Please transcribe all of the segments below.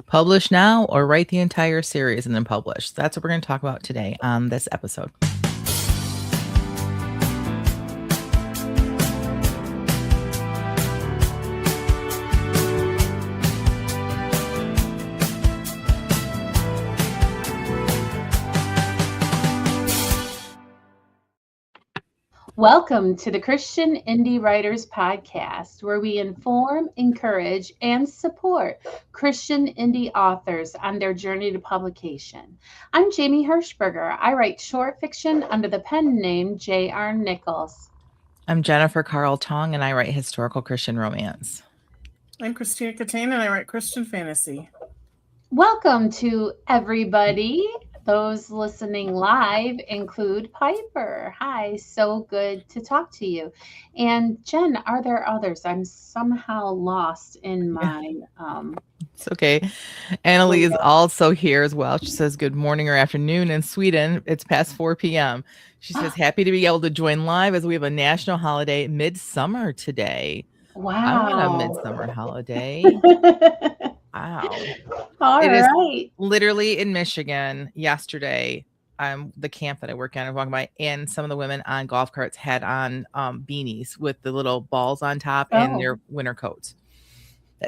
Publish now or write the entire series and then publish. That's what we're going to talk about today on this episode. Welcome to the Christian Indie Writers Podcast, where we inform, encourage, and support Christian indie authors on their journey to publication. I'm Jamie Hirschberger. I write short fiction under the pen name J.R. Nichols. I'm Jennifer Carl Tong, and I write historical Christian romance. I'm Christina Catane, and I write Christian fantasy. Welcome to everybody. Those listening live include Piper. Hi, so good to talk to you. And Jen, are there others? I'm somehow lost in my... It's okay. Annalie is also here as well. She says good morning or afternoon in Sweden. It's past 4 p.m. She says happy to be able to join live as we have a national holiday, midsummer today. Wow. I want a midsummer holiday. Wow. All right. Is literally in Michigan yesterday. The camp that I work on, I walking by, and some of the women on golf carts had on beanies with the little balls on top and their winter coats.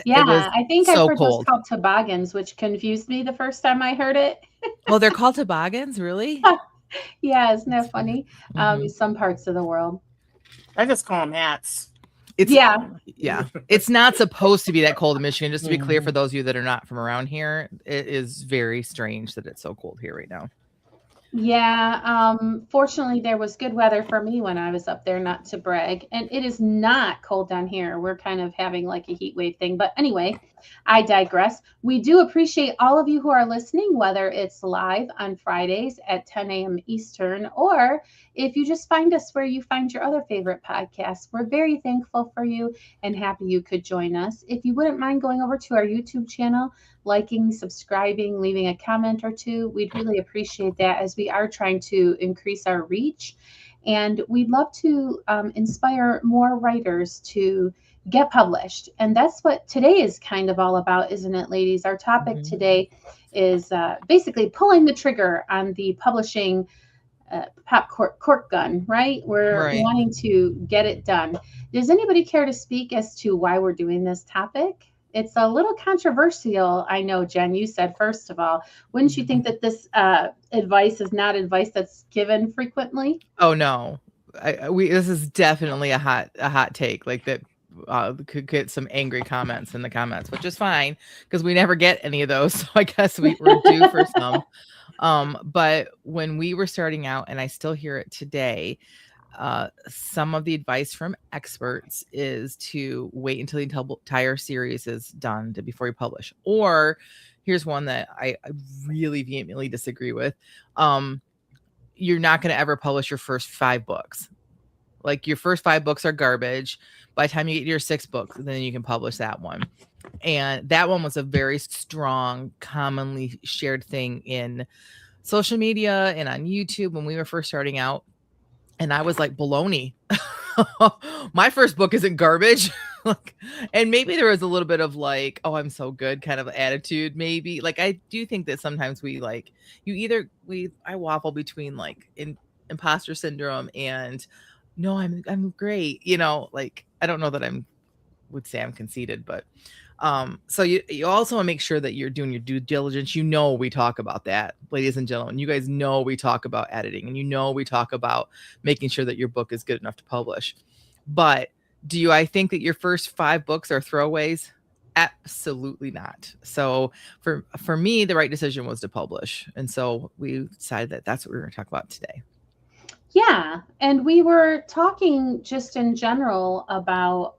Yeah, I think I've heard those called toboggans, which confused me the first time I heard it. Oh, they're called toboggans? Really? Yeah, isn't that funny? Some parts of the world. I just call them hats. Yeah. It's not supposed to be that cold in Michigan. Just to be clear, for those of you that are not from around here, it is very strange that it's so cold here right now. Yeah. Fortunately, there was good weather for me when I was up there, not to brag. And it is not cold down here. We're kind of having like a heat wave thing. But anyway, I digress. We do appreciate all of you who are listening, whether it's live on Fridays at 10 a.m. Eastern, or if you just find us where you find your other favorite podcasts. We're very thankful for you and happy you could join us. If you wouldn't mind going over to our YouTube channel, liking, subscribing, leaving a comment or two, we'd really appreciate that, as we are trying to increase our reach. And we'd love to inspire more writers to get published. And that's what today is kind of all about, isn't it, ladies? Our topic today is basically pulling the trigger on the publishing pop cork gun, right? We're wanting to get it done. Does anybody care to speak as to why we're doing this topic? It's a little controversial. I know, Jen, you said, first of all, wouldn't you think that this advice is not advice that's given frequently? Oh, no. This is definitely a hot take, like that could get some angry comments in the comments, which is fine because we never get any of those. So I guess we're due for some. But when we were starting out, and I still hear it today, some of the advice from experts is to wait until the entire series is done before you publish. Or here's one that I really vehemently disagree with. You're not going to ever publish your first 5 books. Like, your first 5 books are garbage. By the time you get your 6th book, then you can publish that one. And that one was a very strong, commonly shared thing in social media and on YouTube when we were first starting out. And I was like, baloney. My first book isn't garbage. And maybe there was a little bit of like, oh, I'm so good kind of attitude. Maybe like, I do think that sometimes I waffle between like imposter syndrome and no, I'm great. Like, I don't know that would say I'm conceited, but so you also want to make sure that you're doing your due diligence. We talk about that, ladies and gentlemen. You guys know we talk about editing, and we talk about making sure that your book is good enough to publish. But I think that your first 5 books are throwaways? Absolutely not. So for me, the right decision was to publish. And so we decided that that's what we're going to talk about today. Yeah. And we were talking just in general about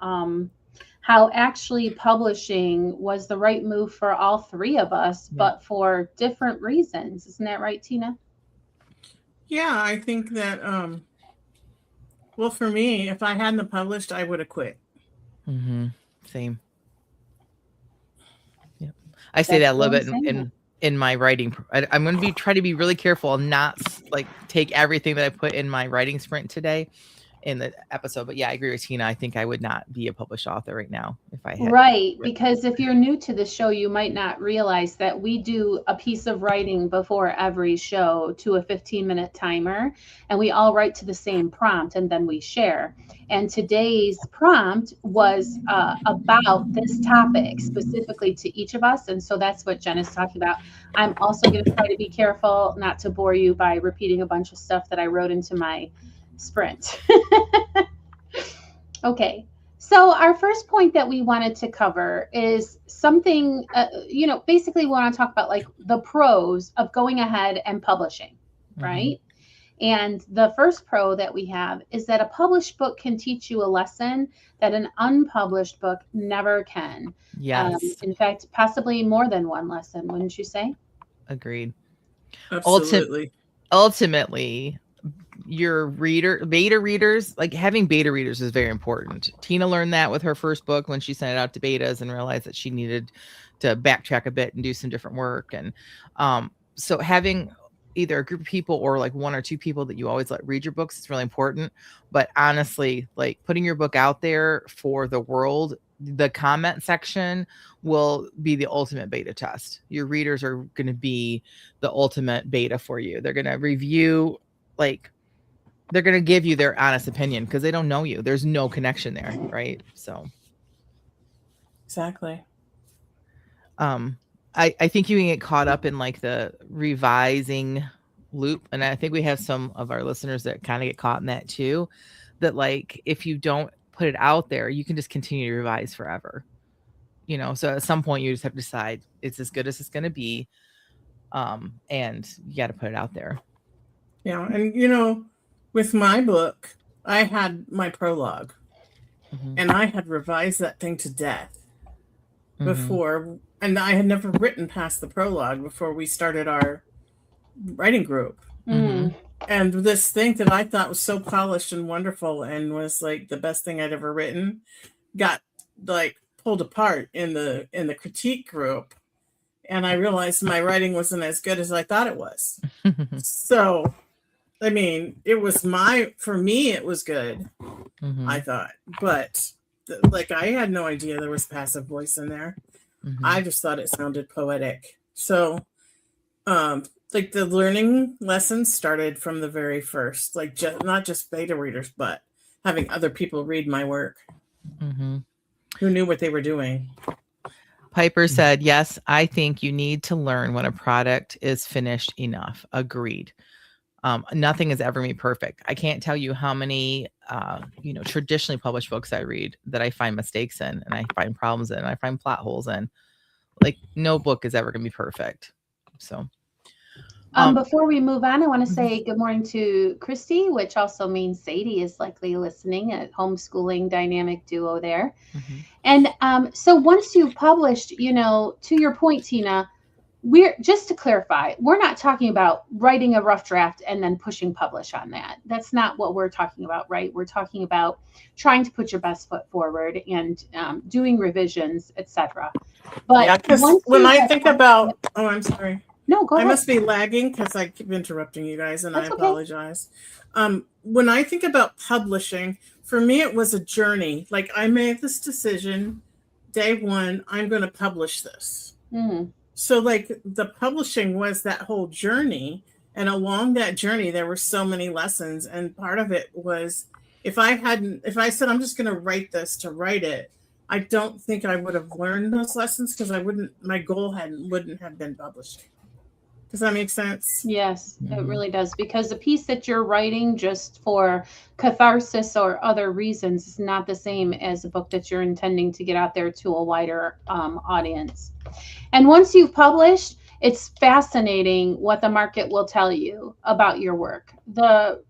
how actually publishing was the right move for all 3 of us, but for different reasons. Isn't that right, Tina? Yeah, I think that, well, for me, if I hadn't published, I would have quit. Same. Yep. I say that a little bit in my writing. I'm going to try to be really careful and not like take everything that I put in my writing sprint today in the episode. But yeah, I agree with Tina. I think I would not be a published author right now if I had. Right, because if you're new to the show, you might not realize that we do a piece of writing before every show to a 15-minute timer, and we all write to the same prompt, and then we share. And today's prompt was about this topic specifically to each of us, and so that's what Jen is talking about. I'm also going to try to be careful not to bore you by repeating a bunch of stuff that I wrote into my sprint. Okay. So our first point that we wanted to cover is something, basically we want to talk about like the pros of going ahead and publishing, right? And the first pro that we have is that a published book can teach you a lesson that an unpublished book never can. Yes. In fact, possibly more than one lesson, wouldn't you say? Agreed. Absolutely. Ultimately, your beta readers, like having beta readers is very important. Tina learned that with her first book when she sent it out to betas and realized that she needed to backtrack a bit and do some different work. And so having either a group of people or like one or two people that you always let read your books is really important. But honestly, like putting your book out there for the world, the comment section will be the ultimate beta test. Your readers are going to be the ultimate beta for you. They're going to review, like they're going to give you their honest opinion because they don't know you. There's no connection there, right? So exactly. I think you can get caught up in like the revising loop. And I think we have some of our listeners that kind of get caught in that too, that like, if you don't put it out there, you can just continue to revise forever, so at some point you just have to decide it's as good as it's going to be. And you got to put it out there. Yeah. And, with my book, I had my prologue and I had revised that thing to death before. And I had never written past the prologue before we started our writing group. And this thing that I thought was so polished and wonderful and was like the best thing I'd ever written got like pulled apart in the critique group. And I realized my writing wasn't as good as I thought it was. So, I mean, for me, it was good, I thought. But like, I had no idea there was passive voice in there. I just thought it sounded poetic. So, like the learning lessons started from the very first, like not just beta readers, but having other people read my work who knew what they were doing. Piper said, yes, I think you need to learn when a product is finished enough. Agreed. Nothing is ever me perfect. I can't tell you how many, traditionally published books I read that I find mistakes in and I find problems in and I find plot holes in. Like no book is ever going to be perfect. So before we move on, I want to say good morning to Christy, which also means Sadie is likely listening at homeschooling dynamic duo there. And so once you've published, to your point, Tina, we're just to clarify, we're not talking about writing a rough draft and then pushing publish on that. That's not what we're talking about, right? We're talking about trying to put your best foot forward and doing revisions, etc. But yeah, because when I think about, I'm sorry. No, go ahead. I must be lagging because I keep interrupting you guys, and I apologize. Okay. When I think about publishing, for me, it was a journey. Like I made this decision, day one, I'm going to publish this. So like the publishing was that whole journey. And along that journey, there were so many lessons. And part of it was if I said, I'm just going to write this to write it, I don't think I would have learned those lessons because my goal wouldn't have been publishing. Does that make sense? Yes, it really does. Because the piece that you're writing just for catharsis or other reasons is not the same as a book that you're intending to get out there to a wider audience. And once you've published, it's fascinating what the market will tell you about your work. The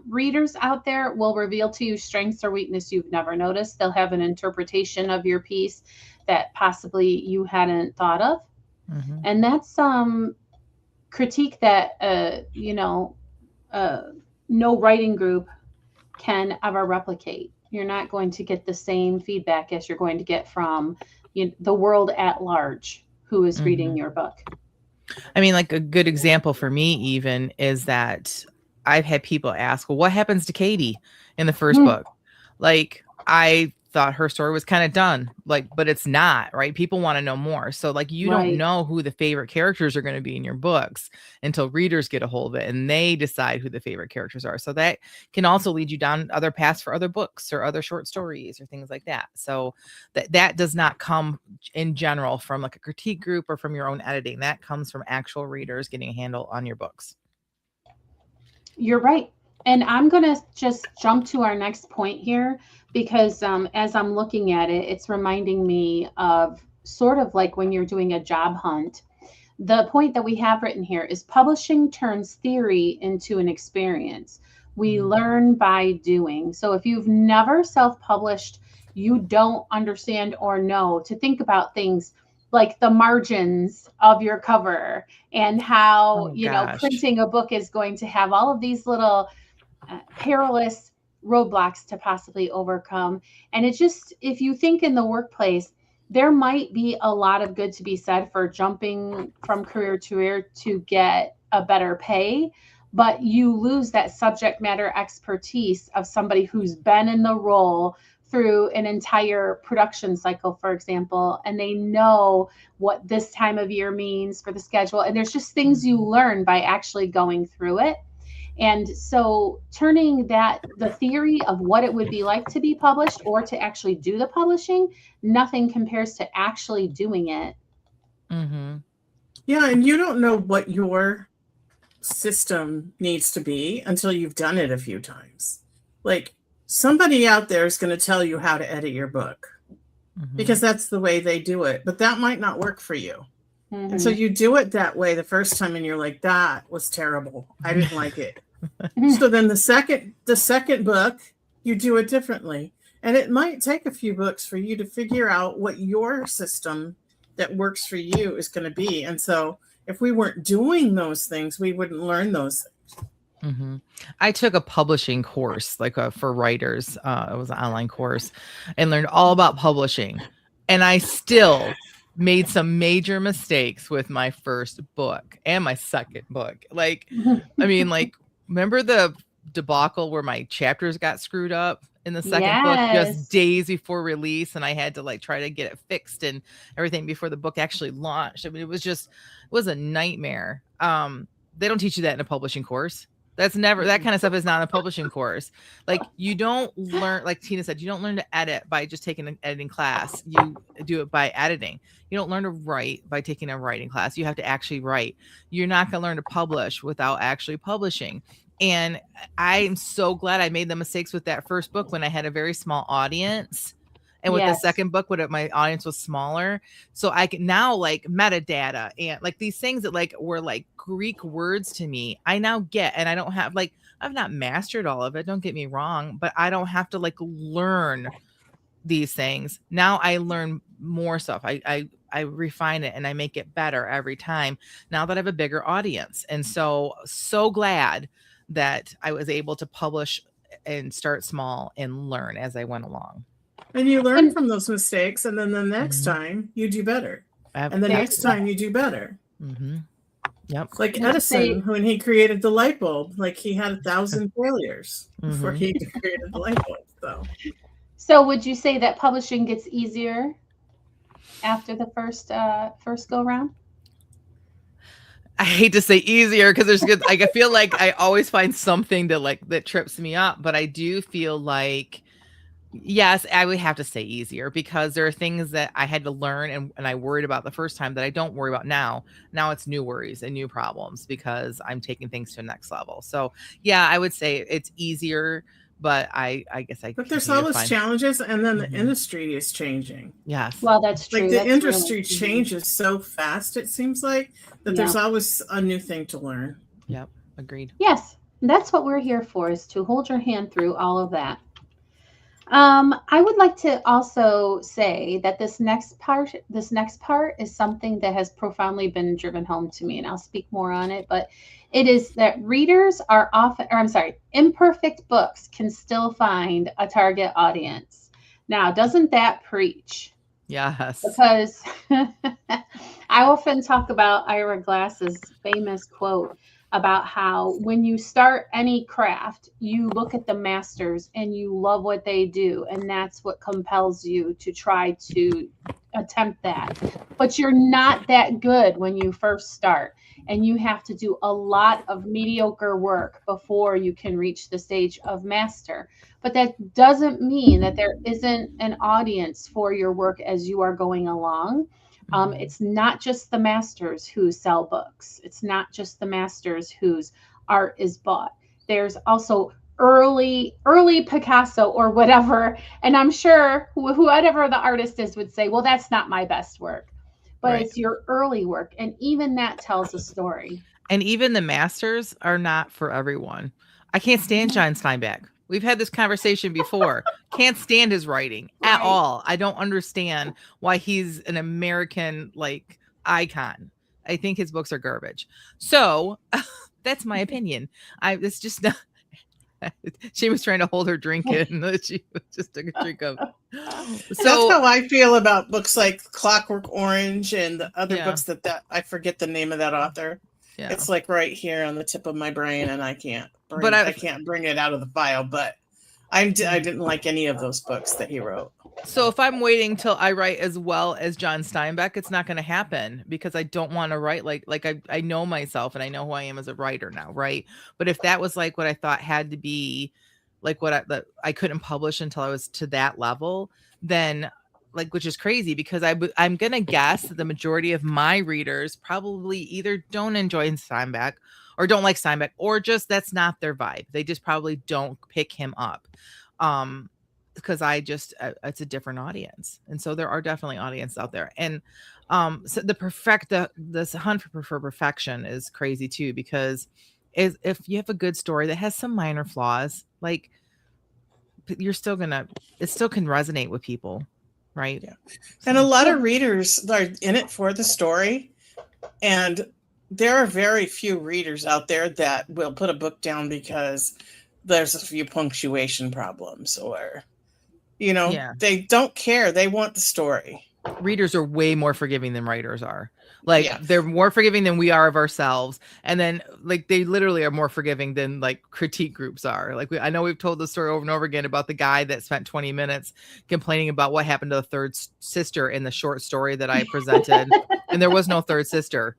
readers out there will reveal to you strengths or weakness you've never noticed. They'll have an interpretation of your piece that possibly you hadn't thought of. And that's critique that no writing group can ever replicate. You're not going to get the same feedback as you're going to get from the world at large who is reading your book. I mean, like a good example for me even is that I've had people ask, well, what happens to Katie in the first book? Like, I thought her story was kind of done, like, but it's not, right? People want to know more. So like, you don't know who the favorite characters are going to be in your books until readers get a hold of it and they decide who the favorite characters are. So that can also lead you down other paths for other books or other short stories or things like that. So that does not come in general from like a critique group or from your own editing. That comes from actual readers getting a handle on your books. You're right. And I'm going to just jump to our next point here because as I'm looking at it, it's reminding me of sort of like when you're doing a job hunt. The point that we have written here is publishing turns theory into an experience. We learn by doing. So if you've never self-published, you don't understand or know to think about things like the margins of your cover and how, printing a book is going to have all of these little perilous roadblocks to possibly overcome. And it just, if you think in the workplace, there might be a lot of good to be said for jumping from career to career to get a better pay, but you lose that subject matter expertise of somebody who's been in the role through an entire production cycle, for example, and they know what this time of year means for the schedule. And there's just things you learn by actually going through it. And so turning the theory of what it would be like to be published or to actually do the publishing, nothing compares to actually doing it. Yeah, and you don't know what your system needs to be until you've done it a few times. Like, somebody out there is going to tell you how to edit your book because that's the way they do it, but that might not work for you. And so you do it that way the first time and you're like, that was terrible. I didn't like it. So then the second book, you do it differently. And it might take a few books for you to figure out what your system that works for you is going to be. And so if we weren't doing those things, we wouldn't learn those things. I took a publishing course, like for writers. It was an online course, and learned all about publishing. And I still made some major mistakes with my first book and my second book. Like, I mean, like, remember the debacle where my chapters got screwed up in the second book just days before release, and I had to like try to get it fixed and everything before the book actually launched. I mean, it was a nightmare. They don't teach you that in a publishing course. That kind of stuff is not a publishing course. Like, you don't learn, like Tina said, you don't learn to edit by just taking an editing class. You do it by editing. You don't learn to write by taking a writing class. You have to actually write. You're not going to learn to publish without actually publishing. And I'm so glad I made the mistakes with that first book when I had a very small audience. And with the second book, when my audience was smaller, so I can now like metadata and like these things that like were like Greek words to me, I now get, and I don't have like, I've not mastered all of it. Don't get me wrong, but I don't have to like learn these things. Now I learn more stuff. I refine it and I make it better every time now that I have a bigger audience. And so glad that I was able to publish and start small and learn as I went along. And you learn from those mistakes, and then the next time you do better. And the next time you do better. Yep. Like Edison, when he created the light bulb, like he had 1,000 failures before he created the light bulb. So would you say that publishing gets easier after the first go round? I hate to say easier because there's good. Like, I feel like I always find something that trips me up, but I do feel like, yes, I would have to say easier because there are things that I had to learn and I worried about the first time that I don't worry about now. Now it's new worries and new problems because I'm taking things to the next level. So yeah, I would say it's easier, but I guess But there's always challenges, and then the industry is changing. Yes. Well, that's true. Like the industry changes so fast, it seems like, that there's always a new thing to learn. Yep. Agreed. Yes. That's what we're here for, is to hold your hand through all of that. I would like to also say that this next part is something that has profoundly been driven home to me, and I'll speak more on it, but it is that readers are imperfect books can still find a target audience. Now, doesn't that preach? Yes. Because I often talk about Ira Glass's famous quote about how when you start any craft, you look at the masters and you love what they do, and that's what compels you to try to attempt that. But you're not that good when you first start, and you have to do a lot of mediocre work before you can reach the stage of master. But that doesn't mean that there isn't an audience for your work as you are going along. It's not just the masters who sell books. It's not just the masters whose art is bought. There's also early Picasso or whatever, and I'm sure whoever the artist is would say, well, that's not my best work, but Right. it's your early work, and even that tells a story. And even the masters are not for everyone. I can't stand John Steinbeck. We've had this conversation before. Can't stand his writing at Right. all. I don't understand why he's an American like icon. I think his books are garbage. So that's my opinion. It's just not. She was trying to hold her drink in. She just took a drink of. That's So how I feel about books like Clockwork Orange and the other Yeah. books that I forget the name of that author. yeah. It's like right here on the tip of my brain, and I can't bring it out of the file. But I didn't like any of those books that he wrote. So if I'm waiting till I write as well as John Steinbeck, it's not going to happen because I don't want to write like I know myself and I know who I am as a writer now, right? But if that was like what I thought had to be like what I couldn't publish until I was to that level, then like, which is crazy because I'm going to guess that the majority of my readers probably either don't enjoy Steinbeck or don't like Steinbeck, or just that's not their vibe. They just probably don't pick him up. Because it's a different audience. And so there are definitely audiences out there. And so this hunt for perfection is crazy too, because if you have a good story that has some minor flaws, like it still can resonate with people. Right. Yeah. And a lot of readers are in it for the story. And there are very few readers out there that will put a book down because there's a few punctuation problems or, they don't care. They want the story. Readers are way more forgiving than writers are. Like they're more forgiving than we are of ourselves. And then like they literally are more forgiving than like critique groups are. Like I know we've told the story over and over again about the guy that spent 20 minutes complaining about what happened to the third sister in the short story that I presented. And there was no third sister.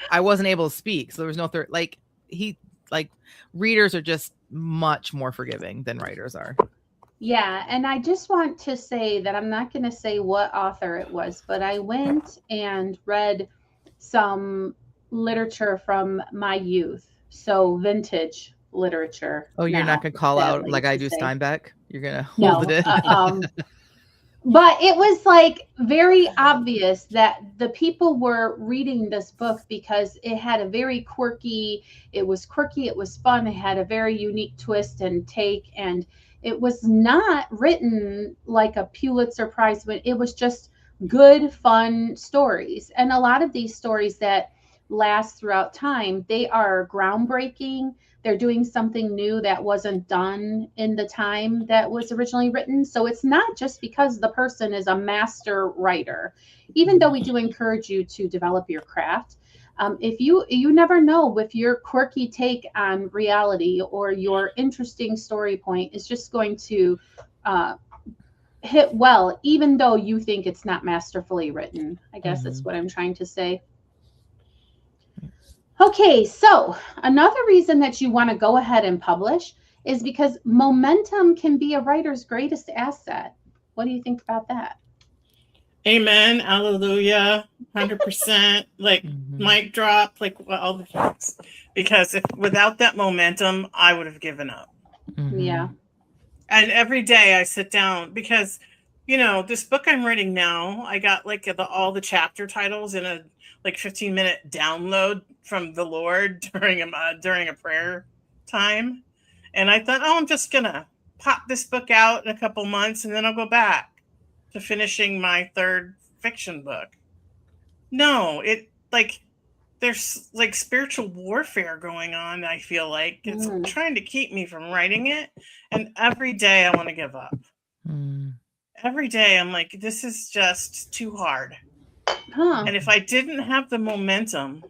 I wasn't able to speak. So there was no third. Readers are just much more forgiving than writers are. Yeah, and I just want to say that I'm not going to say what author it was, but I went and read some literature from my youth, so vintage literature. Oh, you're not going to call out like I do Steinbeck? You're going to hold it in? But it was like very obvious that the people were reading this book because it had a very it was fun, it had a very unique twist and take, and it was not written like a Pulitzer Prize win. It was just good, fun stories. And a lot of these stories that last throughout time, they are groundbreaking. They're doing something new that wasn't done in the time that was originally written. So it's not just because the person is a master writer, even though we do encourage you to develop your craft. If you never know with your quirky take on reality or your interesting story point is just going to hit well, even though you think it's not masterfully written. I guess that's what I'm trying to say. Okay, so another reason that you want to go ahead and publish is because momentum can be a writer's greatest asset. What do you think about that? Amen. Hallelujah. 100%. Like mic drop, like all the things. Because without that momentum, I would have given up. Yeah. And every day I sit down because, this book I'm writing now, I got like all the chapter titles in a 15-minute download from the Lord during a prayer time. And I thought, I'm just going to pop this book out in a couple months and then I'll go back to finishing my third fiction book. No, there's like spiritual warfare going on. I feel like it's trying to keep me from writing it. And every day I want to give up. Every day I'm like, this is just too hard. And if I didn't have the momentum,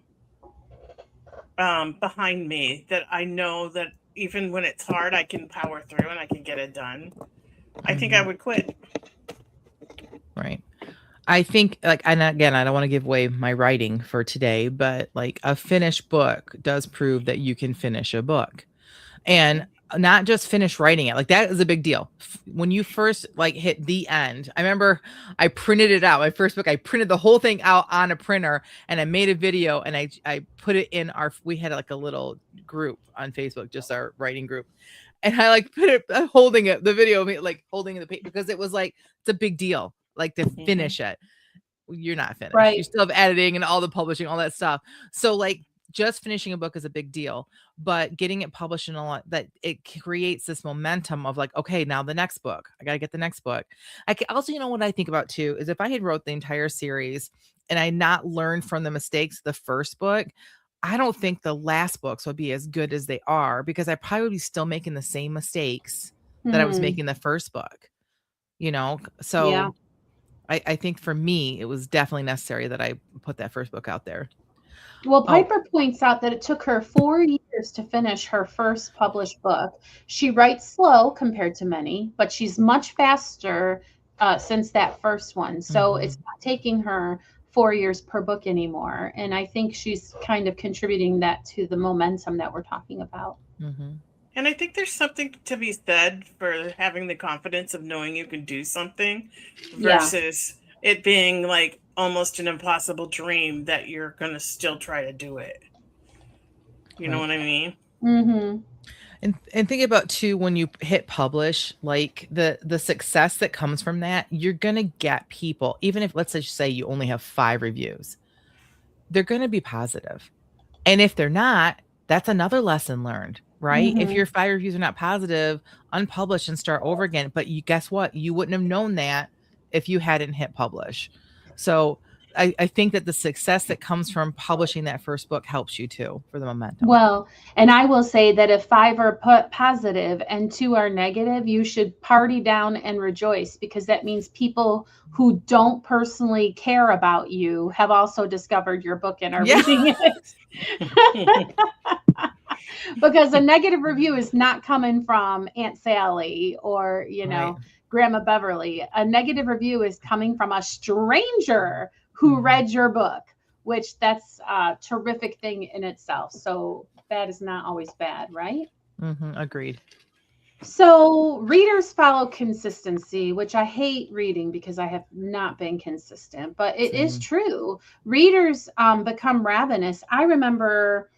behind me that I know that even when it's hard, I can power through and I can get it done, I think I would quit. Right. I think, like, and again, I don't want to give away my writing for today, but like a finished book does prove that you can finish a book, and not just finish writing it. Like, that is a big deal. When you first like hit the end, I remember I printed it out. My first book, I printed the whole thing out on a printer, and I made a video, and I put it in we had like a little group on Facebook, just our writing group. And I like put it holding it, the video of me like holding the paper, because it was like, it's a big deal, like to finish it. You're not finished. Right. You still have editing and all the publishing, all that stuff. So like just finishing a book is a big deal, but getting it published in a lot, that it creates this momentum of like, okay, now the next book, I got to get the next book. I can also, you know, what I think about too, is if I had wrote the entire series and I not learned from the mistakes of the first book, I don't think the last books would be as good as they are, because I probably would be still making the same mistakes that I was making the first book, you know? So Yeah. I think for me, it was definitely necessary that I put that first book out there. Well, Piper points out that it took her 4 years to finish her first published book. She writes slow compared to many, but she's much faster since that first one. So it's not taking her 4 years per book anymore. And I think she's kind of contributing that to the momentum that we're talking about. And I think there's something to be said for having the confidence of knowing you can do something versus it being like almost an impossible dream that you're going to still try to do it. You know what I mean? And think about too, when you hit publish, like the success that comes from that, you're going to get people, even if, let's just say you only have 5 reviews, they're going to be positive. And if they're not, that's another lesson learned, right? If your 5 reviews are not positive, unpublish and start over again. But guess what? You wouldn't have known that if you hadn't hit publish. So I think that the success that comes from publishing that first book helps you too, for the momentum. Well, and I will say that if 5 are positive and 2 are negative, you should party down and rejoice, because that means people who don't personally care about you have also discovered your book and are reading it. Because a negative review is not coming from Aunt Sally or, you know, Grandma Beverly. A negative review is coming from a stranger who read your book, which that's a terrific thing in itself. So that is not always bad, right? Agreed. So readers follow consistency, which I hate reading because I have not been consistent, but it is true. Readers become ravenous. I remember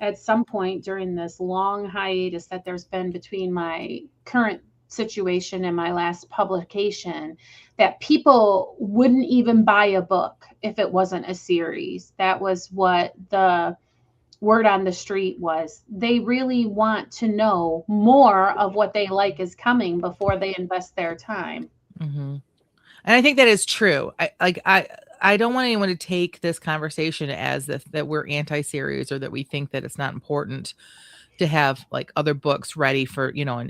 at some point during this long hiatus that there's been between my current situation and my last publication, that people wouldn't even buy a book if it wasn't a series. That was what the word on the street was. They really want to know more of what they like is coming before they invest their time. And I think that is true. I don't want anyone to take this conversation as if that we're anti-series, or that we think that it's not important to have like other books ready for, you know,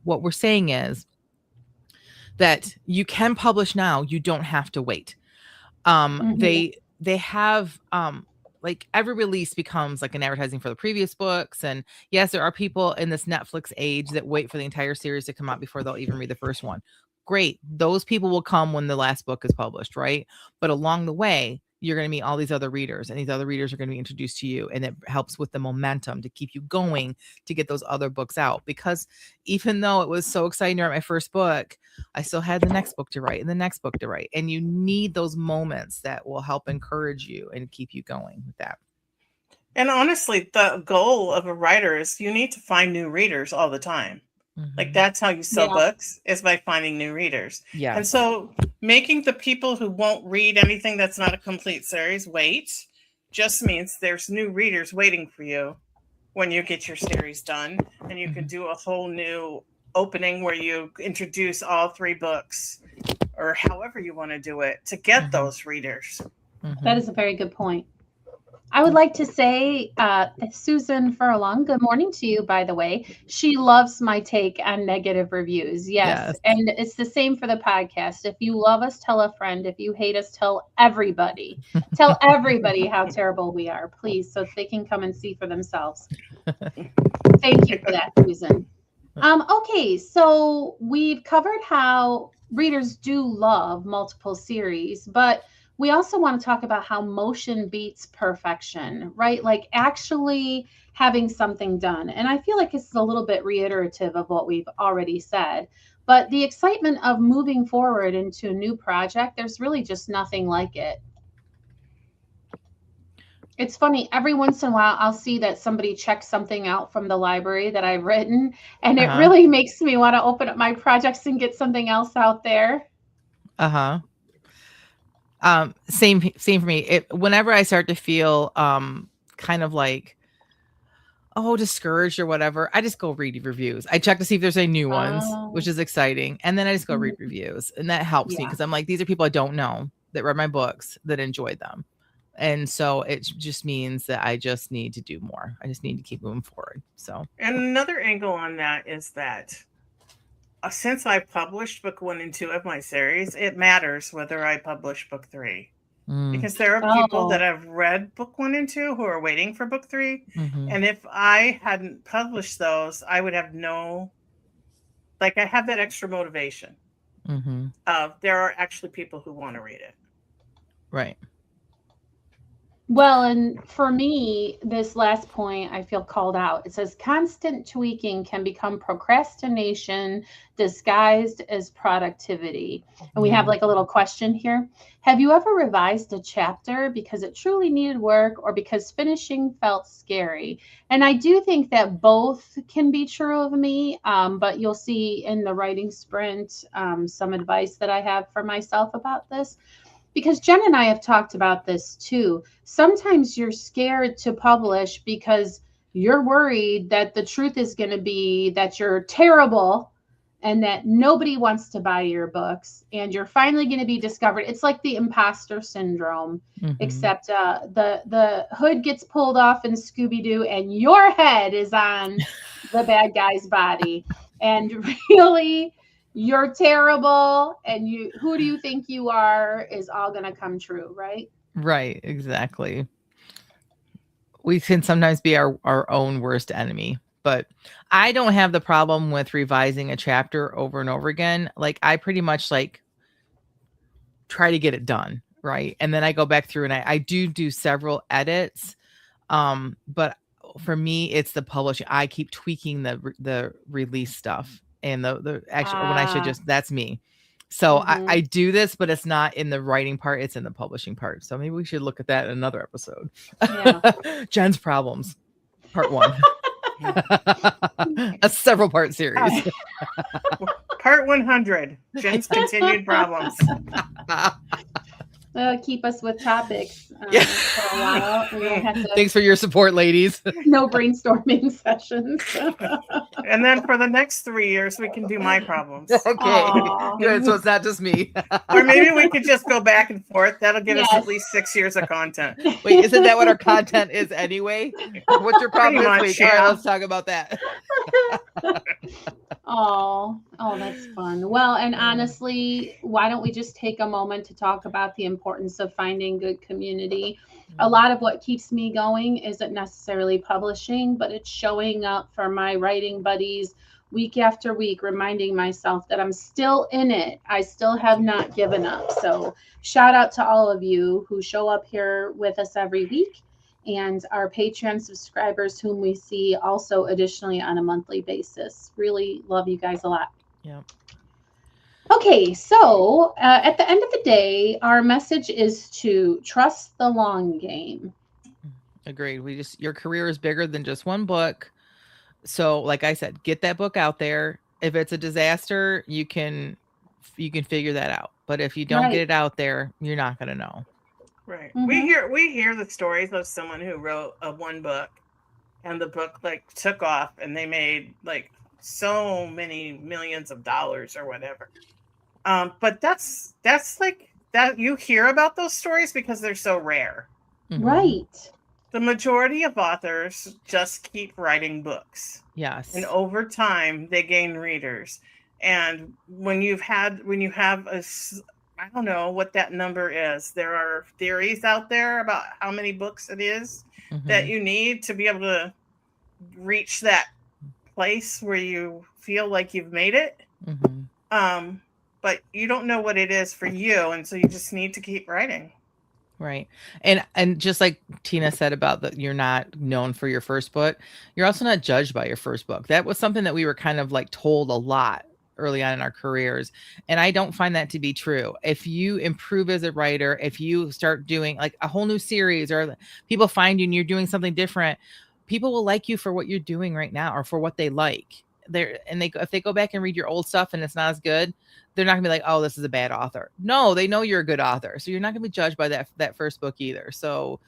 what we're saying is that you can publish now. You don't have to wait. They have, like, every release becomes like an advertising for the previous books. And yes, there are people in this Netflix age that wait for the entire series to come out before they'll even read the first one. Great. Those people will come when the last book is published, right? But along the way, you're going to meet all these other readers, and these other readers are going to be introduced to you. And it helps with the momentum to keep you going to get those other books out. Because even though it was so exciting to write my first book, I still had the next book to write and the next book to write. And you need those moments that will help encourage you and keep you going with that. And honestly, the goal of a writer is you need to find new readers all the time. Like, that's how you sell books, is by finding new readers. And so making the people who won't read anything that's not a complete series wait just means there's new readers waiting for you when you get your series done. And you can do a whole new opening where you introduce all 3 books, or however you want to do it, to get those readers. That is a very good point. I would like to say, Susan Furlong, good morning to you, by the way. She loves my take on negative reviews. Yes. And it's the same for the podcast. If you love us, tell a friend. If you hate us, tell everybody. Tell everybody how terrible we are, please, so they can come and see for themselves. Thank you for that, Susan. Okay, so we've covered how readers do love multiple series, but we also want to talk about how motion beats perfection, right? Like actually having something done. And I feel like it's a little bit reiterative of what we've already said. But the excitement of moving forward into a new project, there's really just nothing like it. It's funny, every once in a while, I'll see that somebody checks something out from the library that I've written, and it really makes me want to open up my projects and get something else out there. Same for me. Whenever I start to feel kind of like, discouraged or whatever, I just go read reviews. I check to see if there's any new ones, which is exciting. And then I just go read reviews. And that helps me because I'm like, these are people I don't know that read my books that enjoyed them. And so it just means that I just need to do more. I just need to keep moving forward. So, and another angle on that is that since I published book 1 and 2 of my series, it matters whether I publish book 3. Because there are people that have read book 1 and 2 who are waiting for book 3. And if I hadn't published those, I would have I have that extra motivation of there are actually people who want to read it. Right. Well, and for me, this last point, I feel called out. It says constant tweaking can become procrastination disguised as productivity. And we have like a little question here. Have you ever revised a chapter because it truly needed work or because finishing felt scary? And I do think that both can be true of me, but you'll see in the writing sprint some advice that I have for myself about this. Because Jen and I have talked about this too. Sometimes you're scared to publish because you're worried that the truth is going to be that you're terrible and that nobody wants to buy your books and you're finally going to be discovered. It's like the imposter syndrome, except the hood gets pulled off in Scooby-Doo and your head is on the bad guy's body. And really, you're terrible, and who do you think you are is all going to come true, right? Right, exactly. We can sometimes be our own worst enemy, but I don't have the problem with revising a chapter over and over again. Like I pretty much try to get it done, right? And then I go back through and I do several edits. But for me, it's the publishing. I keep tweaking the release stuff. And the actual when I should that's me. So I do this, but it's not in the writing part. It's in the publishing part. So maybe we should look at that in another episode. Yeah. Jen's problems, part 1. A several part series. Part 100. Jen's continued problems. Keep us with topics for a while. We don't have to, thanks for your support, ladies. No brainstorming sessions. And then for the next 3 years, we can do my problems. Okay. Good. So it's not just me. Or maybe we could just go back and forth. That'll give us at least 6 years of content. Wait, isn't that what our content is anyway? What's your problem this week? Yeah. All right, let's talk about that. Oh, that's fun. Well, and honestly, why don't we just take a moment to talk about the importance of finding good community? A lot of what keeps me going isn't necessarily publishing, but it's showing up for my writing buddies week after week, reminding myself that I'm still in it. I still have not given up. So shout out to all of you who show up here with us every week, and our Patreon subscribers whom we see also additionally on a monthly basis. Really love you guys a lot. Yeah. Okay, so at the end of the day, our message is to trust the long game. Agreed. Your career is bigger than just one book. So like I said, get that book out there. If it's a disaster, you can figure that out. But if you don't get it out there, you're not going to know. Right. We hear the stories of someone who wrote one book and the book took off and they made so many millions of dollars or whatever. But that's like that you hear about those stories because they're so rare. Right. the majority of authors just keep writing books. Yes. And over time, they gain readers. And when you have I don't know what that number is. There are theories out there about how many books it is that you need to be able to reach that place where you feel like you've made it. But you don't know what it is for you, and so you just need to keep writing. Right. And just like Tina said about that, you're not known for your first book. You're also not judged by your first book. That was something that we were kind of like told a lot early on in our careers. And I don't find that to be true. If you improve as a writer, if you start doing like a whole new series, or people find you and you're doing something different, people will like you for what you're doing right now, or for what they like. If they go back and read your old stuff and it's not as good, they're not gonna be like, oh, this is a bad author. No, they know you're a good author. So you're not gonna be judged by that first book either. So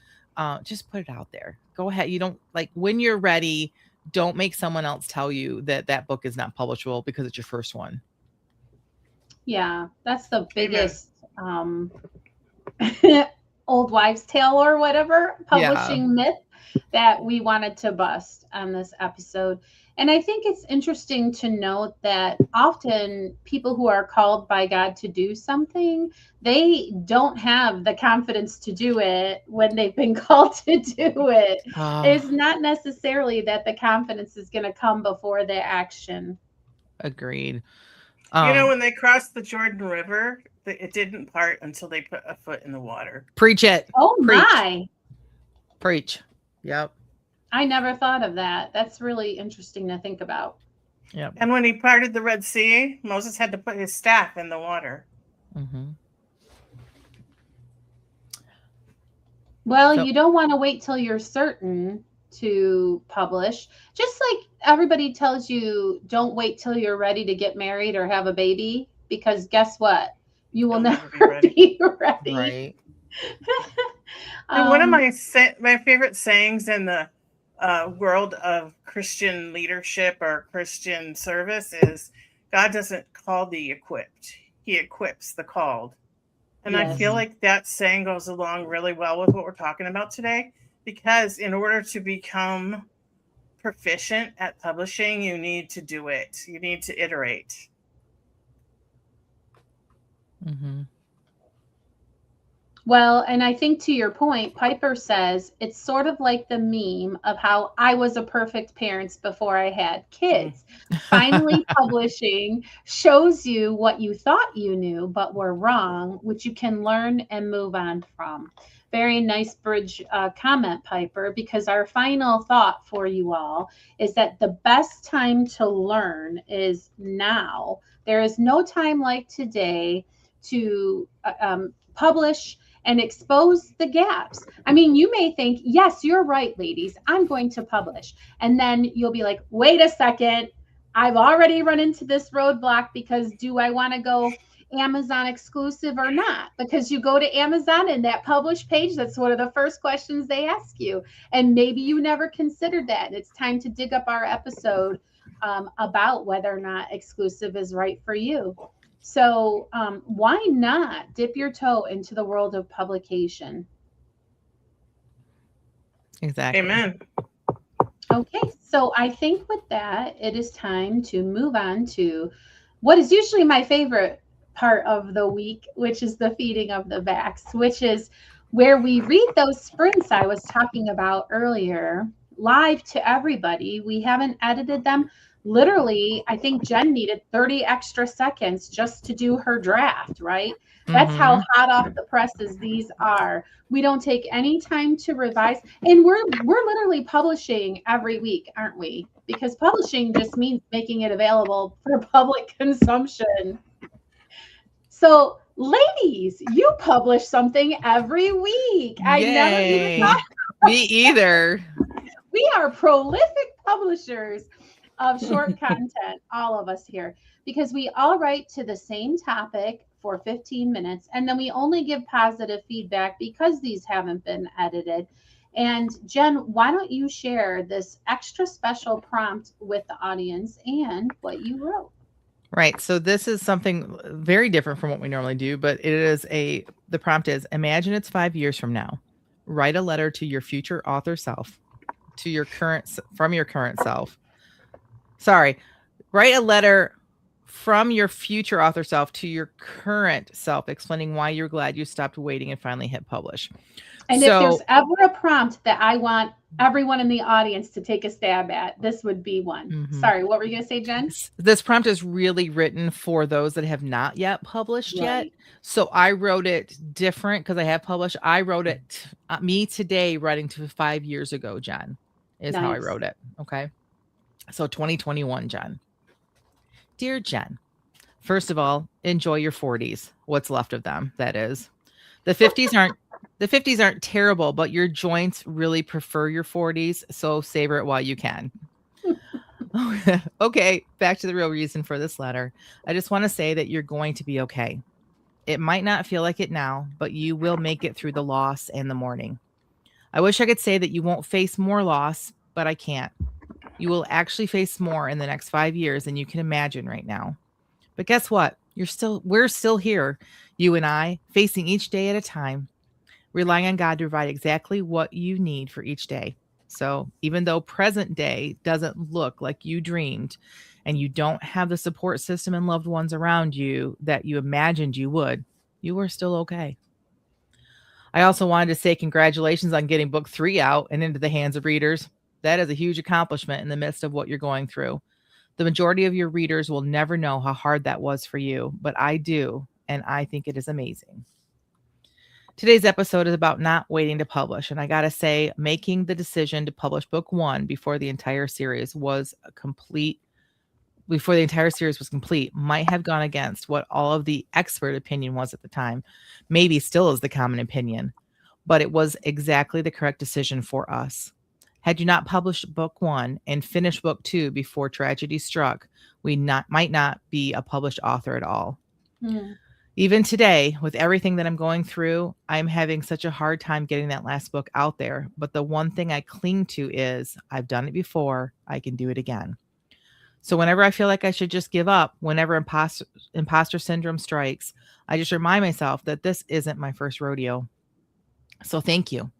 just put it out there. Go ahead. You don't, like, when you're ready, don't make someone else tell you that book is not publishable because it's your first one. Yeah, that's the biggest old wives' tale or whatever publishing myth that we wanted to bust on this episode. And I think it's interesting to note that often people who are called by God to do something, they don't have the confidence to do it when they've been called to do it. It's not necessarily that the confidence is going to come before the action. Agreed. When they crossed the Jordan River, it didn't part until they put a foot in the water. Preach it. Oh, Preach. my. Preach. Yep. I never thought of that. That's really interesting to think about. Yep. And when he parted the Red Sea, Moses had to put his staff in the water. Well, you don't want to wait till you're certain to publish. Just like everybody tells you, don't wait till you're ready to get married or have a baby, because guess what? You will never be ready. Right. And one of my favorite sayings in the world of Christian leadership or Christian service is, God doesn't call the equipped, he equips the called. And I feel like that saying goes along really well with what we're talking about today, because in order to become proficient at publishing, you need to do it. You need to iterate. Well, and I think to your point, Piper says it's sort of like the meme of how I was a perfect parent before I had kids. Finally, publishing shows you what you thought you knew but were wrong, which you can learn and move on from. Very nice bridge comment, Piper, because our final thought for you all is that the best time to learn is now. There is no time like today to publish and expose the gaps. I mean, you may think, yes, you're right, ladies, I'm going to publish. And then you'll be like, wait a second, I've already run into this roadblock, because do I want to go Amazon exclusive or not? Because you go to Amazon and that publish page, that's one of the first questions they ask you. And maybe you never considered that. It's time to dig up our episode about whether or not exclusive is right for you. So why not dip your toe into the world of publication? Exactly. Amen. Okay, so I think with that, it is time to move on to what is usually my favorite part of the week, which is the feeding of the backs, which is where we read those sprints I was talking about earlier live to everybody. We haven't edited them. Literally, I think Jen needed 30 extra seconds just to do her draft, right? That's how hot off the presses these are. We don't take any time to revise. And we're literally publishing every week, aren't we? Because publishing just means making it available for public consumption. So, ladies, you publish something every week. Yay. I never even thought. Me either. We are prolific publishers of short content, all of us here, because we all write to the same topic for 15 minutes, and then we only give positive feedback because these haven't been edited. And Jen, why don't you share this extra special prompt with the audience and what you wrote? Right. So this is something very different from what we normally do, but the prompt is, imagine it's 5 years from now. write a letter to your future author self, from your current self. Sorry, write a letter from your future author self to your current self, explaining why you're glad you stopped waiting and finally hit publish. And if there's ever a prompt that I want everyone in the audience to take a stab at, this would be one. Mm-hmm. Sorry, what were you going to say, Jen? This prompt is really written for those that have not yet published yet. So I wrote it different because I have published. I wrote it, me today, writing to 5 years ago, Jen, is how I wrote it. Okay. So 2021, Jen. Dear Jen, first of all, enjoy your 40s. What's left of them, that is. The 50s aren't terrible, but your joints really prefer your 40s, so savor it while you can. Okay, back to the real reason for this letter. I just want to say that you're going to be okay. It might not feel like it now, but you will make it through the loss and the mourning. I wish I could say that you won't face more loss, but I can't. You will actually face more in the next 5 years than you can imagine right now. But guess what? We're still here, you and I, facing each day at a time, relying on God to provide exactly what you need for each day. So even though present day doesn't look like you dreamed and you don't have the support system and loved ones around you that you imagined you would, you are still okay. I also wanted to say congratulations on getting book 3 out and into the hands of readers. That is a huge accomplishment in the midst of what you're going through. The majority of your readers will never know how hard that was for you, but I do, and I think it is amazing. Today's episode is about not waiting to publish, and I gotta say, making the decision to publish book 1 before the entire series was complete might have gone against what all of the expert opinion was at the time, maybe still is the common opinion, but it was exactly the correct decision for us. Had you not published book 1 and finished book 2 before tragedy struck, we might not be a published author at all. Even today, with everything that I'm going through, I'm having such a hard time getting that last book out there. But the one thing I cling to is I've done it before. I can do it again. So whenever I feel like I should just give up, whenever imposter syndrome strikes, I just remind myself that this isn't my first rodeo. So thank you.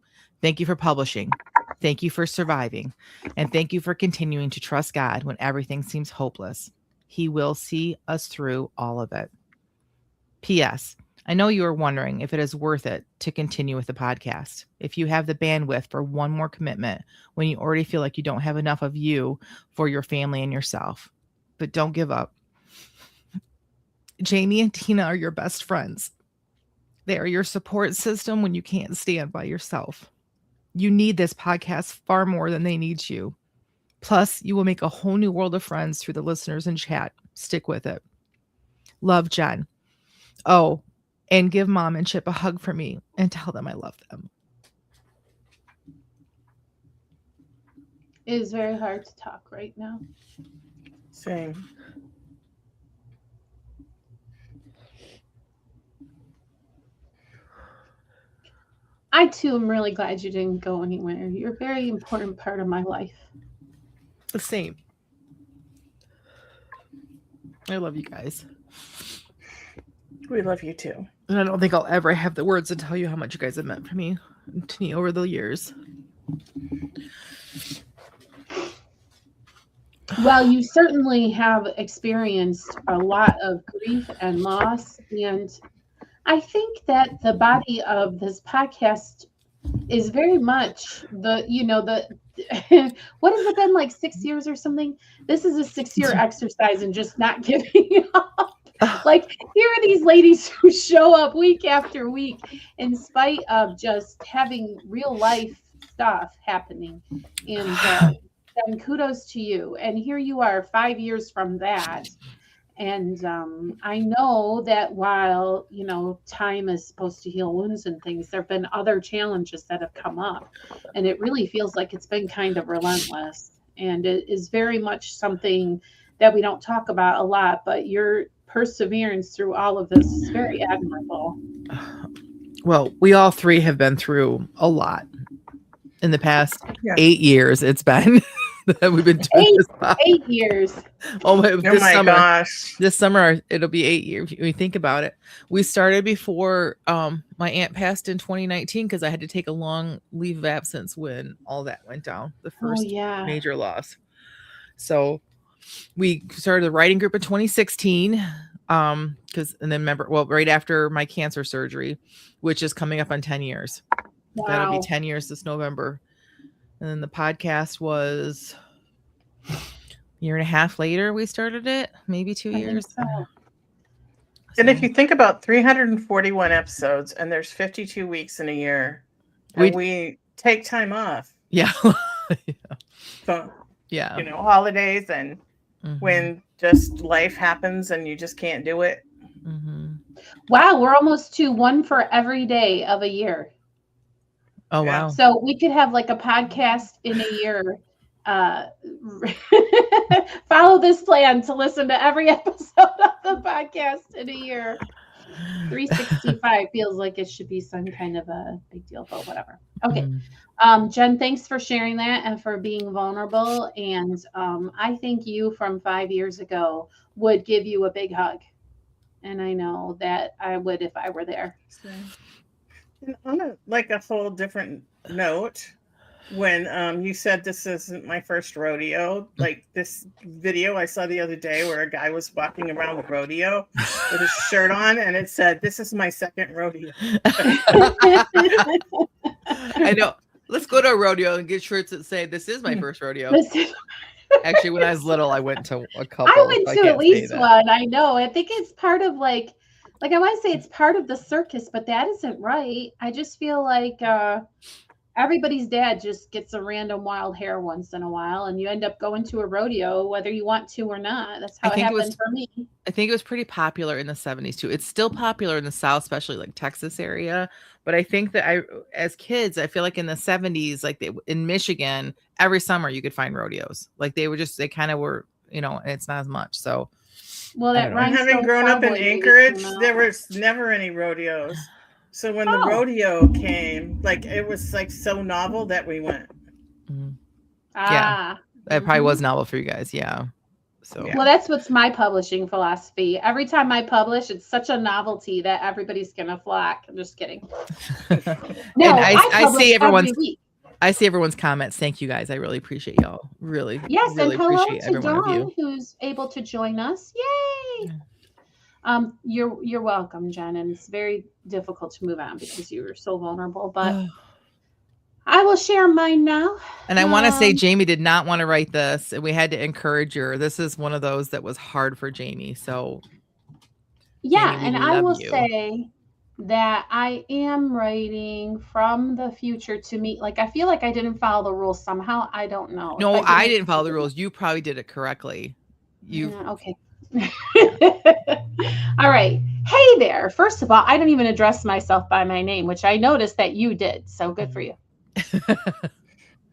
Thank you for publishing. Thank you for surviving. And thank you for continuing to trust God when everything seems hopeless. He will see us through all of it. P.S. I know you are wondering if it is worth it to continue with the podcast. If you have the bandwidth for one more commitment when you already feel like you don't have enough of you for your family and yourself. But don't give up. Jamie and Tina are your best friends. They are your support system when you can't stand by yourself. You need this podcast far more than they need you. Plus, you will make a whole new world of friends through the listeners in chat. Stick with it. Love, Jen. Oh, and give Mom and Chip a hug for me and tell them I love them. It is very hard to talk right now. Same. I too am really glad you didn't go anywhere. You're a very important part of my life. The same. I love you guys. We love you too. And I don't think I'll ever have the words to tell you how much you guys have meant for me and to me over the years. Well, you certainly have experienced a lot of grief and loss. And I think that the body of this podcast is very much what has it been, like 6 years or something? This is a 6-year exercise in just not giving up. Like, here are these ladies who show up week after week in spite of just having real life stuff happening. And kudos to you. And here you are 5 years from that. And I know that while, time is supposed to heal wounds and things, there have been other challenges that have come up. And it really feels like it's been kind of relentless. And it is very much something that we don't talk about a lot, but your perseverance through all of this is very admirable. Well, we all three have been through a lot in the past 8 years. It's been that we've been doing this podcast. 8 years. Oh my gosh. This summer it'll be 8 years. If you think about it, we started before my aunt passed in 2019 because I had to take a long leave of absence when all that went down, the first major loss. So we started the writing group in 2016 because and then remember, well, right after my cancer surgery, which is coming up on 10 years. Wow. That'll be 10 years this November. And then the podcast was a year and a half later we started it, maybe 2 years. And if you think about 341 episodes and there's 52 weeks in a year, we take time off. Yeah. So, yeah. You know, holidays and when just life happens and you just can't do it. Wow, we're almost to one for every day of a year. Oh, wow. So we could have like a podcast in a year. Follow this plan to listen to every episode of the podcast in a year. 365 feels like it should be some kind of a big deal, but whatever. Okay. Jen, thanks for sharing that and for being vulnerable. And I think you from 5 years ago would give you a big hug. And I know that I would if I were there. So. On a whole different note, when you said this isn't my first rodeo, like this video I saw the other day where a guy was walking around the rodeo with his shirt on and it said, "This is my second rodeo." I know. Let's go to a rodeo and get shirts that say, "This is my first rodeo." Actually, when I was little, I went to a couple. I went to at least one. I know. I think it's part of like I want to say it's part of the circus, but that isn't right. I just feel like everybody's dad just gets a random wild hair once in a while, and you end up going to a rodeo whether you want to or not. That's how it happened for me. I think it was pretty popular in the 70s too. It's still popular in the South, especially like Texas area. But I think that as kids, I feel like in the 70s, like in Michigan, every summer you could find rodeos. Like they kind of were, you know, and it's not as much. So, well, having grown up in Anchorage, there was never any rodeos. So when the rodeo came, like it was like so novel that we went. Yeah, that probably was novel for you guys. Yeah. So well, that's what's my publishing philosophy. Every time I publish, it's such a novelty that everybody's gonna flock. I'm just kidding. No, I see everyone's comments. Thank you guys. I really appreciate y'all. Really. Yes, really and hello appreciate to Dawn, who's able to join us. Yay! You're welcome, Jen. And it's very difficult to move on because you were so vulnerable, but I will share mine now. And I want to say Jamie did not want to write this, and we had to encourage her. This is one of those that was hard for Jamie. So yeah, Jamie, and I will say that I am writing from the future to meet. Like I feel like I didn't follow the rules somehow. I don't know. No, I didn't follow the rules. You probably did it correctly. Okay. All right. Hey there. First of all, I didn't even address myself by my name, which I noticed that you did. So good for you.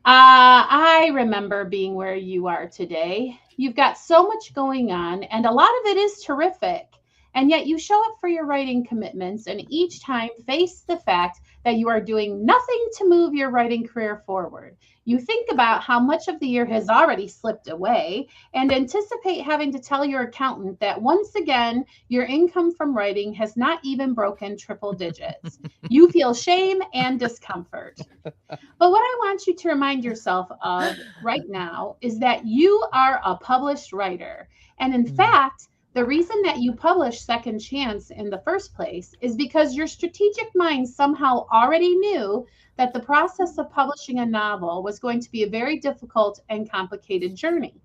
I remember being where you are today. You've got so much going on, and a lot of it is terrific. And yet you show up for your writing commitments and each time face the fact that you are doing nothing to move your writing career forward. You think about how much of the year has already slipped away and anticipate having to tell your accountant that once again, your income from writing has not even broken triple digits. You feel shame and discomfort. But what I want you to remind yourself of right now is that you are a published writer. And in fact, the reason that you published Second Chance in the first place is because your strategic mind somehow already knew that the process of publishing a novel was going to be a very difficult and complicated journey.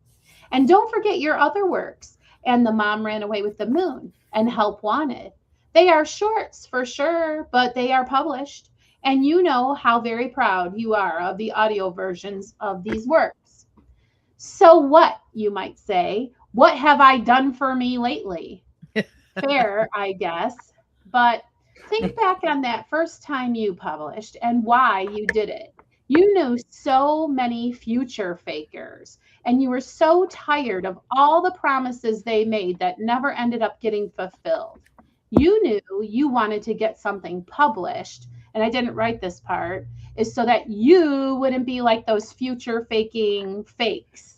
And don't forget your other works, and The Mom Ran Away with the Moon and Help Wanted. They are shorts for sure, but they are published. And you know how very proud you are of the audio versions of these works. So what, you might say? What have I done for me lately? Fair, I guess. But think back on that first time you published and why you did it. You knew so many future fakers, and you were so tired of all the promises they made that never ended up getting fulfilled. You knew you wanted to get something published, and I didn't write this part, is so that you wouldn't be like those future faking fakes.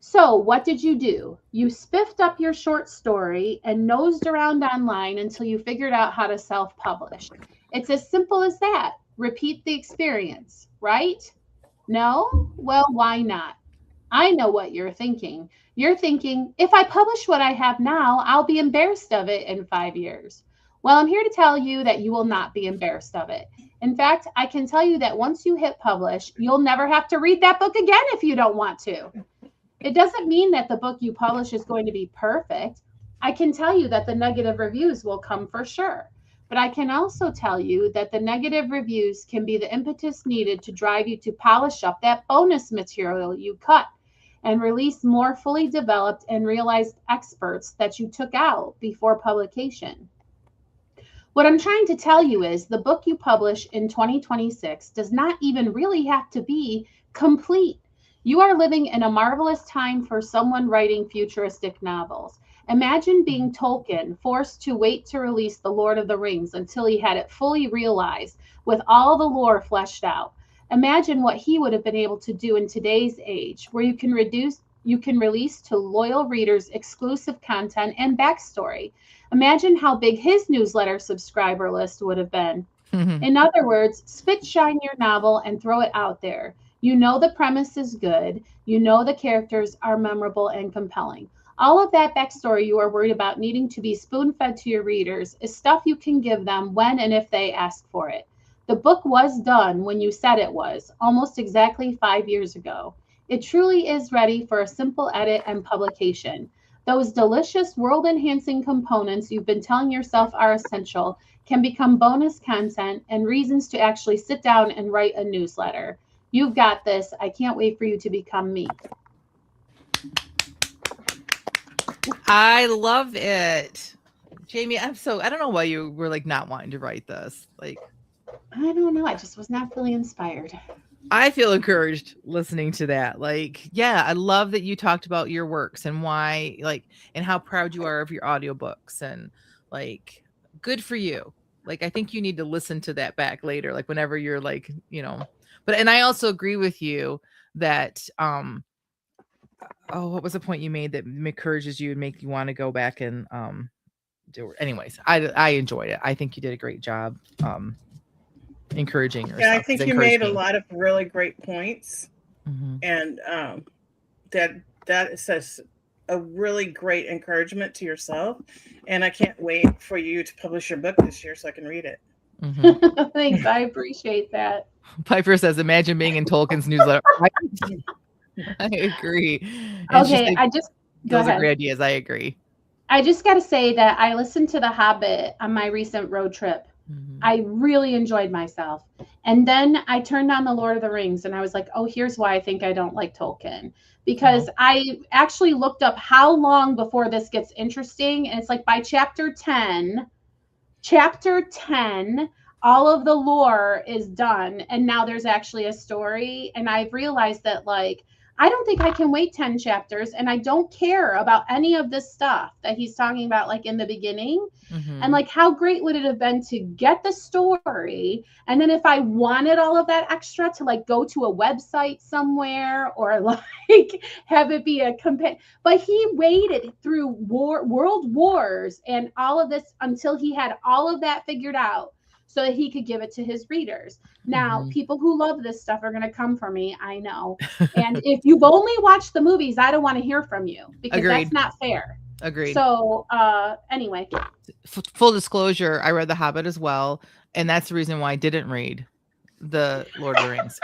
So what did you do? You spiffed up your short story and nosed around online until you figured out how to self-publish. It's as simple as that. Repeat the experience, right? No? Well, why not? I know what you're thinking. You're thinking, if I publish what I have now, I'll be embarrassed of it in 5 years. Well, I'm here to tell you that you will not be embarrassed of it. In fact, I can tell you that once you hit publish, you'll never have to read that book again if you don't want to. It doesn't mean that the book you publish is going to be perfect. I can tell you that the negative reviews will come for sure. But I can also tell you that the negative reviews can be the impetus needed to drive you to polish up that bonus material you cut and release more fully developed and realized experts that you took out before publication. What I'm trying to tell you is the book you publish in 2026 does not even really have to be complete. You are living in a marvelous time for someone writing futuristic novels. Imagine being Tolkien, forced to wait to release The Lord of the Rings until he had it fully realized with all the lore fleshed out. Imagine what he would have been able to do in today's age, where you can release to loyal readers exclusive content and backstory. Imagine how big his newsletter subscriber list would have been. In other words, spit shine your novel and throw it out there. You know the premise is good. You know the characters are memorable and compelling. All of that backstory you are worried about needing to be spoon-fed to your readers is stuff you can give them when and if they ask for it. The book was done when you said it was, almost exactly 5 years ago. It truly is ready for a simple edit and publication. Those delicious world-enhancing components you've been telling yourself are essential can become bonus content and reasons to actually sit down and write a newsletter. You've got this. I can't wait for you to become me. I love it. Jamie, I don't know why you were like not wanting to write this. Like, I don't know. I just was not feeling inspired. I feel encouraged listening to that. Like, yeah, I love that you talked about your works and why, like, and how proud you are of your audiobooks and like, good for you. Like, I think you need to listen to that back later, like whenever you're like, and I also agree with you that, what was the point you made that encourages you and make you want to go back and do it? Anyways, I enjoyed it. I think you did a great job encouraging yourself. Yeah, I think you made a lot of really great points, and that says a really great encouragement to yourself. And I can't wait for you to publish your book this year so I can read it. Thanks, I appreciate that. Piper says, "Imagine being in Tolkien's newsletter." I agree. And okay, those are great ideas. I agree. I just got to say that I listened to The Hobbit on my recent road trip. I really enjoyed myself. And then I turned on The Lord of the Rings and I was like, oh, here's why I think I don't like Tolkien. Because I actually looked up how long before this gets interesting. And it's like by chapter 10, all of the lore is done. And now there's actually a story. And I've realized that, like, I don't think I can wait 10 chapters, and I don't care about any of this stuff that he's talking about, like in the beginning. And like, how great would it have been to get the story, and then if I wanted all of that extra to like go to a website somewhere or like have it be a but he waited through world wars and all of this until he had all of that figured out, so that he could give it to his readers. Now, people who love this stuff are going to come for me, I know. And if you've only watched the movies, I don't want to hear from you because that's not fair. Agreed. So, anyway. Full disclosure, I read The Hobbit as well, and that's the reason why I didn't read The Lord of the Rings.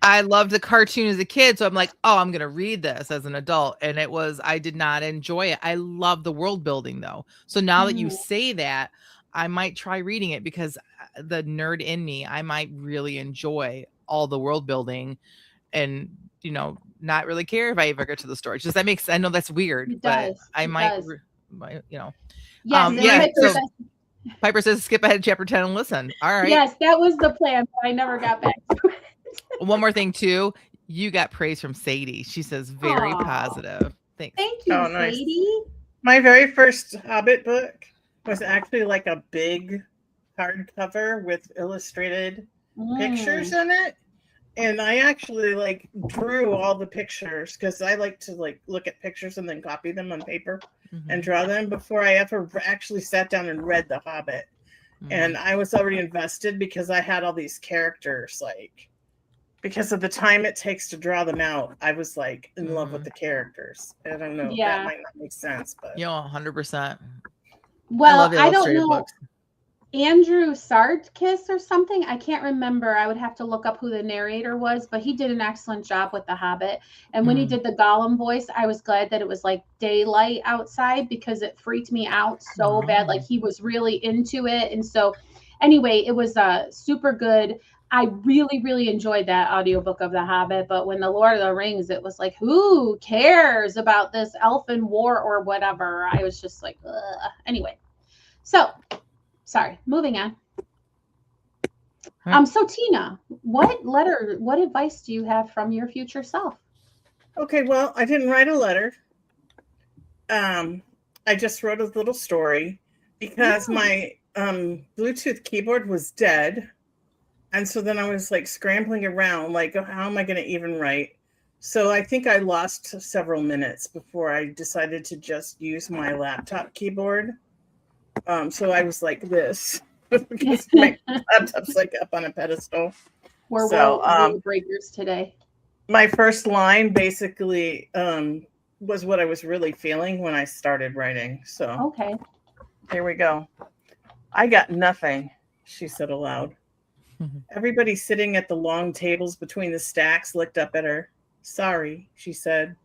I loved the cartoon as a kid, so I'm like, oh, I'm going to read this as an adult. And I did not enjoy it. I love the world building, though. So now that you say that, I might try reading it because the nerd in me, I might really enjoy all the world building and, not really care if I ever get to the story. Just I know that's weird, but I might, Yes. So Piper says skip ahead to chapter 10 and listen. All right. Yes, that was the plan, but I never got back to it. One more thing too. You got praise from Sadie. She says very positive. Thanks. Thank you, Sadie. My very first Hobbit book was actually like a big hardcover with illustrated pictures in it. And I actually like drew all the pictures because I like to like look at pictures and then copy them on paper and draw them before I ever actually sat down and read The Hobbit. And I was already invested because I had all these characters, like, because of the time it takes to draw them out. I was like in love with the characters. I don't know. That might not make sense, but 100%. Well, I don't know. Books. Andrew Sardkiss or something. I can't remember. I would have to look up who the narrator was, but he did an excellent job with The Hobbit. And when he did the Gollum voice, I was glad that it was like daylight outside because it freaked me out so bad. Like he was really into it. And so anyway, it was super good. I really, really enjoyed that audiobook of The Hobbit. But when the Lord of the Rings, it was like, who cares about this elfin war or whatever? I was just like, ugh. Anyway. So sorry, moving on. So Tina, what advice do you have from your future self? Okay, well, I didn't write a letter. I just wrote a little story because my Bluetooth keyboard was dead. And so then I was like scrambling around, like, how am I going to even write? So I think I lost several minutes before I decided to just use my laptop keyboard. So I was like this because my laptop's like up on a pedestal. We're rule breakers today. My first line basically was what I was really feeling when I started writing. So okay, here we go. I got nothing, she said aloud. Everybody sitting at the long tables between the stacks looked up at her. Sorry, she said.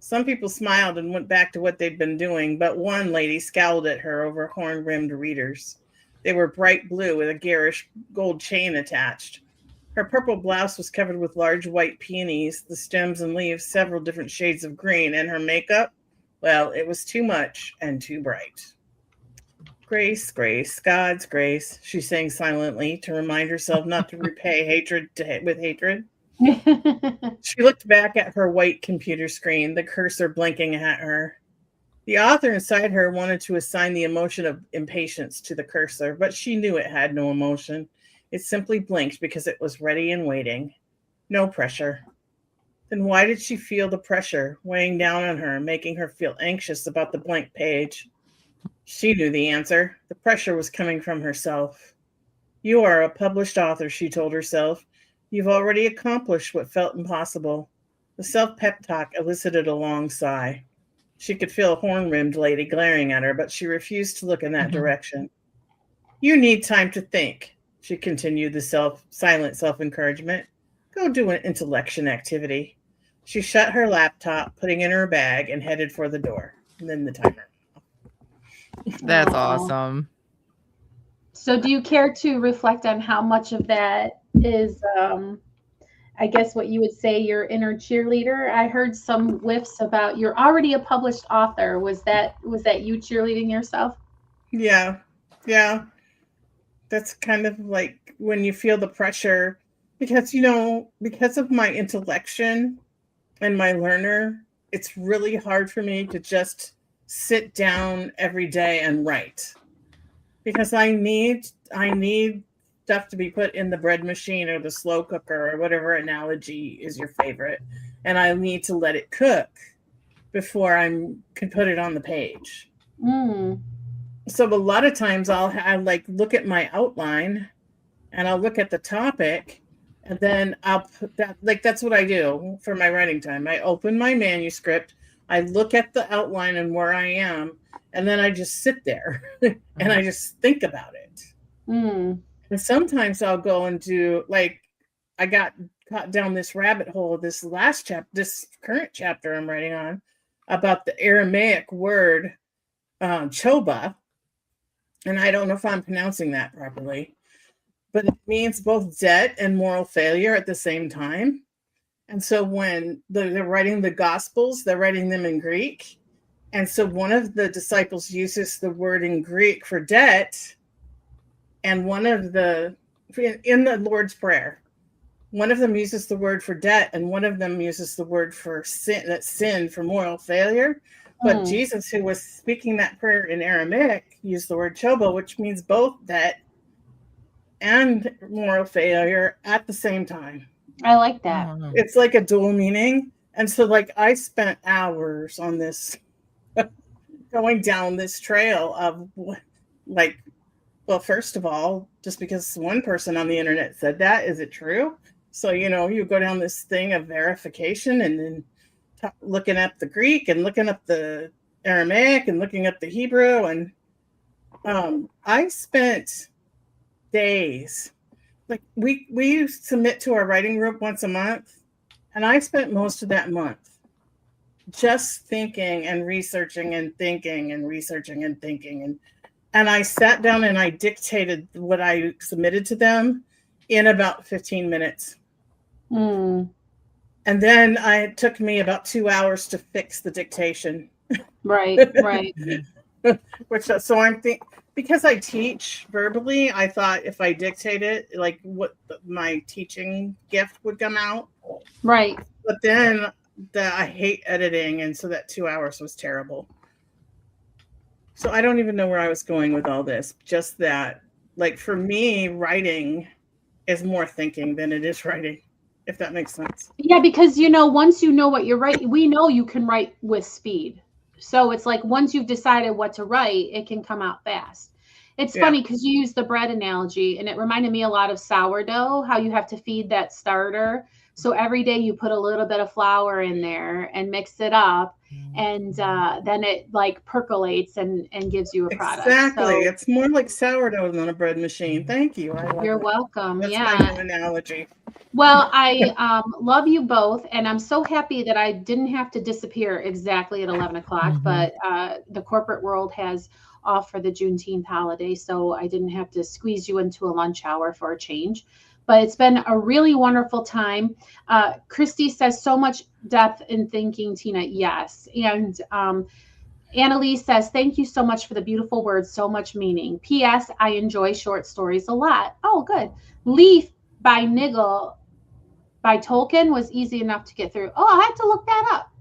Some people smiled and went back to what they'd been doing, but one lady scowled at her over horn-rimmed readers. They were bright blue with a garish gold chain attached. Her purple blouse was covered with large white peonies, the stems and leaves several different shades of green, and her makeup, well, it was too much and too bright. Grace, grace, God's grace, she sang silently to remind herself not to repay hatred with hatred. She looked back at her white computer screen, the cursor blinking at her. The author inside her wanted to assign the emotion of impatience to the cursor, but she knew it had no emotion. It simply blinked because it was ready and waiting. No pressure. Then why did she feel the pressure weighing down on her, making her feel anxious about the blank page? She knew the answer. The pressure was coming from herself. You are a published author, she told herself. You've already accomplished what felt impossible. The self-pep talk elicited a long sigh. She could feel a horn-rimmed lady glaring at her, but she refused to look in that direction. You need time to think, she continued the silent self-encouragement. Go do an intellection activity. She shut her laptop, putting it in her bag, and headed for the door. And then the timer. That's awesome. So do you care to reflect on how much of that is, I guess what you would say, your inner cheerleader? I heard some whiffs about you're already a published author. Was that you cheerleading yourself? Yeah. That's kind of like when you feel the pressure because, because of my intellection and my learner, it's really hard for me to just sit down every day and write because I need stuff to be put in the bread machine or the slow cooker or whatever analogy is your favorite. And I need to let it cook before I can put it on the page. So a lot of times I'll look at my outline and I'll look at the topic and then I'll put that, that's what I do for my writing time. I open my manuscript, I look at the outline and where I am, and then I just sit there and I just think about it. And sometimes I'll go and do, I got caught down this rabbit hole, this current chapter I'm writing on about the Aramaic word choba. And I don't know if I'm pronouncing that properly, but it means both debt and moral failure at the same time. And so when they're writing the Gospels, they're writing them in Greek. And so one of the disciples uses the word in Greek for debt. And in the Lord's Prayer, one of them uses the word for debt and one of them uses the word for sin for moral failure. But Jesus, who was speaking that prayer in Aramaic, used the word choba, which means both debt and moral failure at the same time. I like that. Oh, It's like a dual meaning. And so like I spent hours on this going down this trail of like, well, first of all, just because one person on the internet said that, is it true? So, you go down this thing of verification and then looking up the Greek and looking up the Aramaic and looking up the Hebrew. And I spent days, like we submit to our writing group once a month. And I spent most of that month just thinking and researching and thinking and researching and thinking. And I sat down and I dictated what I submitted to them in about 15 minutes. Mm. And then it took me about 2 hours to fix the dictation. Right. So I'm thinking, because I teach verbally, I thought if I dictate it, like what my teaching gift would come out. Right. But then I hate editing, and so that 2 hours was terrible. So I don't even know where I was going with all this. Just that, like, for me, writing is more thinking than it is writing, if that makes sense. Yeah, because, once you know what you're writing, we know you can write with speed. So it's like once you've decided what to write, it can come out fast. It's funny because you use the bread analogy, and it reminded me a lot of sourdough, how you have to feed that starter. So every day you put a little bit of flour in there and mix it up, and then it like percolates and gives you a product. Exactly. So, it's more like sourdough than a bread machine. Thank you. You're welcome. That's yeah. my new analogy. Well, I love you both, and I'm so happy that I didn't have to disappear exactly at 11 o'clock, but the corporate world has off for the Juneteenth holiday, so I didn't have to squeeze you into a lunch hour for a change. But it's been a really wonderful time. Christy says so much depth in thinking, Tina. Yes. And Annalise says, thank you so much for the beautiful words, so much meaning. P.S. I enjoy short stories a lot. Oh, good. Leaf by Niggle by Tolkien was easy enough to get through. Oh, I have to look that up.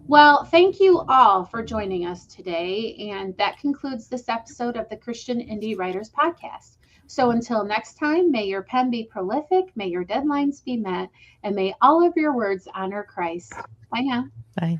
Well, thank you all for joining us today. And that concludes this episode of the Christian Indie Writers Podcast. So until next time, may your pen be prolific, may your deadlines be met, and may all of your words honor Christ. Bye now. bye.